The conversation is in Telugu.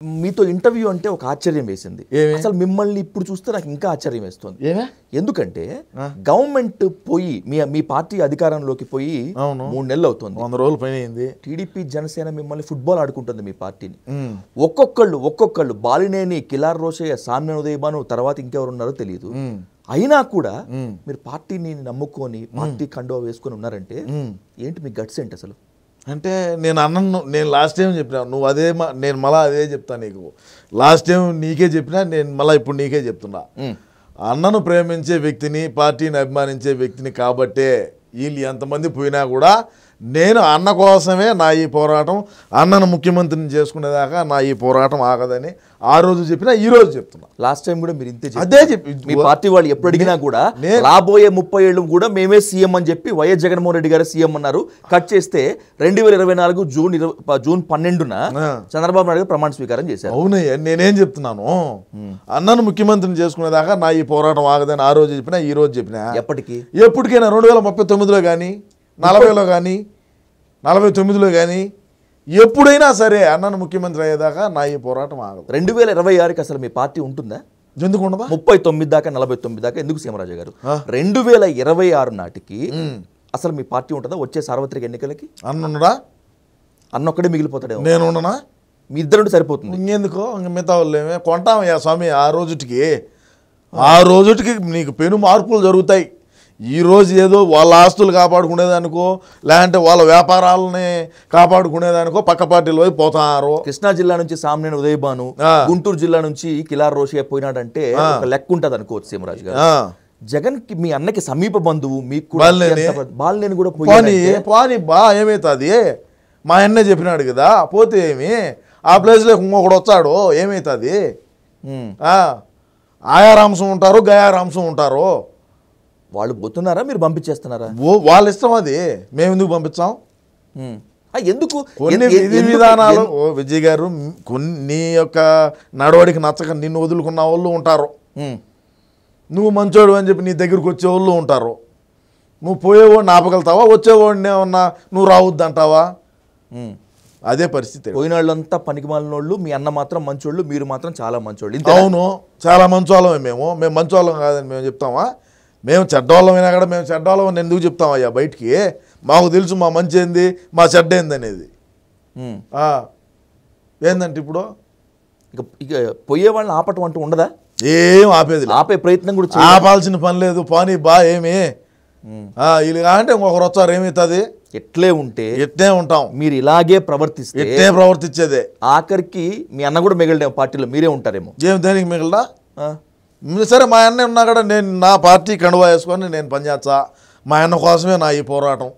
మీతో ఇంటర్వ్యూ అంటే ఒక ఆశ్చర్యం వేసింది. అసలు మిమ్మల్ని ఇప్పుడు చూస్తే నాకు ఇంకా ఆశ్చర్యం వేస్తుంది. ఎందుకంటే గవర్నమెంట్ పోయి మీ పార్టీ అధికారంలోకి పోయి 3 నెలలు అవుతుంది, 100 రోజులు పైన అయింది. టీడీపీ జనసేన మిమ్మల్ని ఫుట్బాల్ ఆడుకుంటుంది మీ పార్టీని. ఒక్కొక్కళ్ళు బాలినేని, కిలార్ రోషయ్య, సామ్య ఉదయభాను, తర్వాత ఇంకెవరు ఉన్నారో తెలియదు. అయినా కూడా మీరు పార్టీని నమ్ముకొని పార్టీ కండువా వేసుకొని ఉన్నారంటే ఏంటి మీ గట్స్ ఏంటి అసలు? అంటే నేను లాస్ట్ టైం చెప్పినా, నువ్వు అదే నేను మళ్ళీ అదే చెప్తా నీకు. లాస్ట్ టైం నీకే చెప్పినా, నేను మళ్ళీ ఇప్పుడు నీకే చెప్తున్నా. అన్నను ప్రేమించే వ్యక్తిని, పార్టీని అభిమానించే వ్యక్తిని కాబట్టే వీళ్ళు ఎంతమంది పోయినా కూడా నేను అన్న కోసమే నా ఈ పోరాటం, అన్నను ముఖ్యమంత్రిని చేసుకునేదాకా నా ఈ పోరాటం ఆగదని ఆ రోజు చెప్పినా, ఈ రోజు చెప్తున్నా. లాస్ట్ టైం కూడా మీరు ఇంతే అదే చెప్పి మీ పార్టీ వాళ్ళు ఎప్పుడు అడిగినా కూడా రాబోయే 30 ఏళ్ళు కూడా మేమే సీఎం అని చెప్పి వైఎస్ జగన్మోహన్ రెడ్డి గారు సీఎం అన్నారు. కట్ చేస్తే 2024 జూన్ 12న చంద్రబాబు నాయుడు గారు ప్రమాణ స్వీకారం చేశారు. అవునయ్య, నేనేం చెప్తున్నాను, అన్నను ముఖ్యమంత్రిని చేసుకునేదాకా నా ఈ పోరాటం ఆగదని ఆ రోజు చెప్పినా, ఈ రోజు చెప్పినా. ఎప్పటికైనా 2039లో కానీ 40లో కానీ 49లో కానీ ఎప్పుడైనా సరే అన్నను ముఖ్యమంత్రి అయ్యేదాకా నా ఈ పోరాటం ఆగదు. 2026కి అసలు మీ పార్టీ ఉంటుందా? ఎందుకు ఉండదా? 39 దాకా 49 దాకా ఎందుకు సీమరాజు గారు? 2026 నాటికి అసలు మీ పార్టీ ఉంటుందా? వచ్చే సార్వత్రిక ఎన్నికలకి అన్నుండడా? అన్నొక్కడే మిగిలిపోతాడే? నేను ఉండనా? మీ ఇద్దరు సరిపోతుంది. ఇంకెందుకో మిగతా వాళ్ళు ఏమే కొంటామయ్యా స్వామి. ఆ రోజుటికి నీకు పెను మార్పులు జరుగుతాయి. ఈరోజు ఏదో వాళ్ళ ఆస్తులు కాపాడుకునేదానికో, లేదంటే వాళ్ళ వ్యాపారాలని కాపాడుకునేదానికో పక్క పార్టీలు పోయి పోతారు. కృష్ణా జిల్లా నుంచి సామ్నేని ఉదయభాను, గుంటూరు జిల్లా నుంచి కిలార్ రోషయ్య పోయినాడంటే ఒక లెక్క ఉంటుంది అనుకోవచ్చు సీమరాజు గారు. జగన్ కి మీ అన్నకి సమీప బంధువు, మీకు బాలినేని కూడా పోనీ బా ఏమవుతుంది? మా అన్నే చెప్పినాడు కదా, పోతే ఏమి ఆ ప్లేస్లో ఇంకొకడు వచ్చాడు ఏమవుతుంది? ఆయారాంశం ఉంటారు, గయారాంశం ఉంటారు. వాళ్ళు పోతున్నారా, మీరు పంపించేస్తున్నారా? వాళ్ళ ఇష్టం, అది మేము ఎందుకు పంపించాం? ఎందుకు కొన్ని విధి విధానాలు విజయ్ గారు, నీ యొక్క నడవడికి నచ్చక నిన్ను వదులుకున్న వాళ్ళు ఉంటారు. నువ్వు మంచోడు అని చెప్పి నీ దగ్గరకు వచ్చేవాళ్ళు ఉంటారు. నువ్వు పోయేవాడిని ఆపగలుగుతావా? వచ్చేవాడిని ఏమన్నా నువ్వు రావద్దంటావా? అదే పరిస్థితి. పోయిన వాళ్ళంతా పనికి మాలినోళ్ళు, మీ అన్న మాత్రం మంచోళ్ళు, మీరు మాత్రం చాలా మంచోళ్ళు. అవును, చాలా మంచోళ్ళమే. మేము మంచోళ్ళం కాదని మేము చెప్తామా? మేము చెడ్డవాళ్ళమైనా కూడా మేము చెడ్డవాళ్ళం ఎందుకు చెప్తామయ్యా బయటికి? మాకు తెలుసు మా మంచి ఏంది, మా చెడ్డ ఏంది అనేది. ఏందంటే ఇప్పుడు ఇక పోయే వాళ్ళని ఆపటం అంటూ ఉండదా? ఏం ఆపేది, ఆపే ప్రయత్నం కూడా ఆపాల్సిన పని లేదు. పోనీ బా ఏమి వీళ్ళు అంటే ఇంకొకరు వచ్చారు, ఏమవుతుంది? ఎట్లే ఉంటే ఎట్లే ఉంటాం. మీరు ఇలాగే ప్రవర్తిస్తే ఎట్లే ప్రవర్తించేదే. ఆఖరికి మీ అన్న కూడా మిగిలిన పార్టీలో మీరే ఉంటారేమో. ఏం దేనికి మిగిలినా? సరే, మా అన్న ఉన్నా కూడా నేను నా పార్టీ కండువా వేసుకొని నేను పనిచేస్తా. మా అన్న కోసమే నా ఈ పోరాటం.